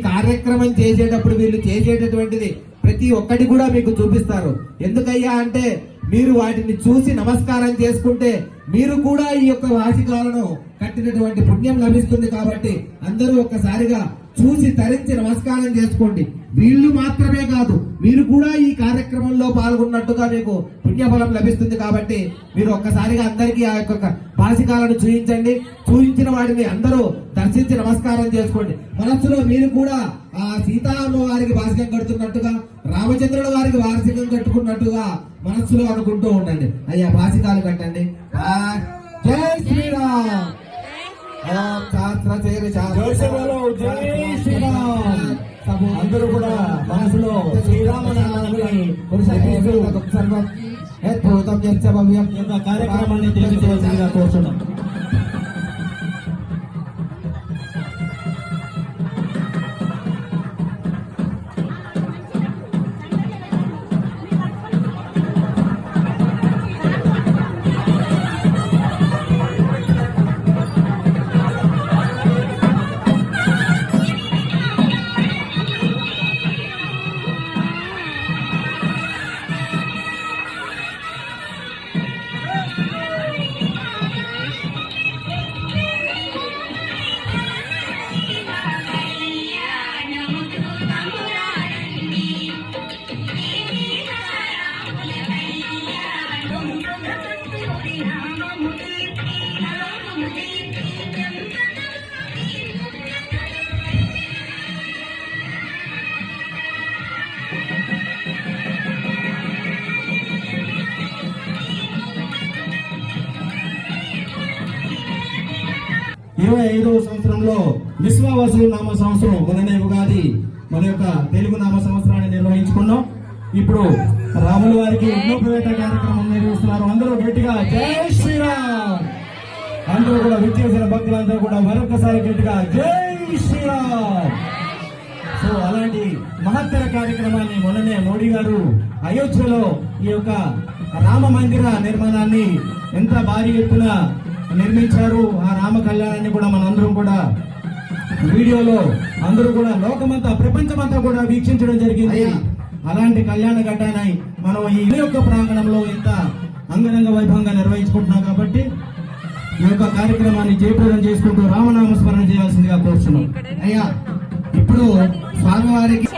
కార్యక్రమం చేసేటప్పుడు వీళ్ళు చేసేటటువంటిది ప్రతి ఒక్కటి కూడా మీకు చూపిస్తారు. ఎందుకయ్యా అంటే మీరు వాటిని చూసి నమస్కారం చేసుకుంటే మీరు కూడా ఈ యొక్క వార్షికాలను కట్టినటువంటి పుణ్యం లభిస్తుంది. కాబట్టి అందరూ ఒక్కసారిగా చూసి తరించి నమస్కారం చేసుకోండి. వీళ్ళు మాత్రమే కాదు, మీరు కూడా ఈ కార్యక్రమంలో పాల్గొన్నట్టుగా మీకు పుణ్యఫలం లభిస్తుంది. కాబట్టి మీరు ఒక్కసారిగా అందరికీ ఆ యొక్క భాషికాలను చూపించండి. చూపించిన వాటిని అందరూ దర్శించి నమస్కారం చేసుకోండి. మనస్సులో మీరు కూడా ఆ సీతారామ వారికి వార్షికం కడుతున్నట్టుగా, రామచంద్రుల వారికి వార్షికం కట్టుకున్నట్టుగా మనస్సులో అనుకుంటూ ఉండండి. అయ్యా భాషికాలు కట్టండి. జై శ్రీరామ్. అందరూ కూడా మనసులో శ్రీరామనామాన్ని కార్యక్రమాన్ని తెలియజేయాల్సిందిగా కోరుతున్నాం. సంవత్సరంలో విశ్వావసు నామ సంవత్సరం మొన్ననే ఉగాది మన యొక్క తెలుగు నామ సంవత్సరాన్ని నిర్వహించుకున్నాం. ఇప్పుడు రాముల వారికి యజ్ఞోపవేత కార్యక్రమం నిర్వహిస్తున్నారు. అందరూ గట్టిగా జై శ్రీరామ్. అందరూ కూడా విచ్చేసిన భక్తులందరూ కూడా మరొకసారి గట్టిగా జై శ్రీరామ్. సో అలాంటి మహత్తర కార్యక్రమాన్ని మొన్ననే మోడీ గారు అయోధ్యలో ఈ యొక్క రామ మందిర నిర్మాణాన్ని ఎంత భారీ ఎత్తున నిర్మించారు. ఆ రామ కళ్యాణాన్ని కూడా మనందరం కూడా వీడియోలో అందరూ కూడా లోకమంతా ప్రపంచమంతా కూడా వీక్షించడం జరిగింది. అలాంటి కళ్యాణ ఘట్టాన్ని మనం ఈ యొక్క ప్రాంగణంలో ఇంత అంగరంగ వైభవంగా నిర్వహించుకుంటున్నాం. కాబట్టి ఈ యొక్క కార్యక్రమాన్ని జయప్రదం చేసుకుంటూ రామనామస్మరణ చేయాల్సిందిగా కోరుతున్నాం. అయ్యా ఇప్పుడు స్వామివారికి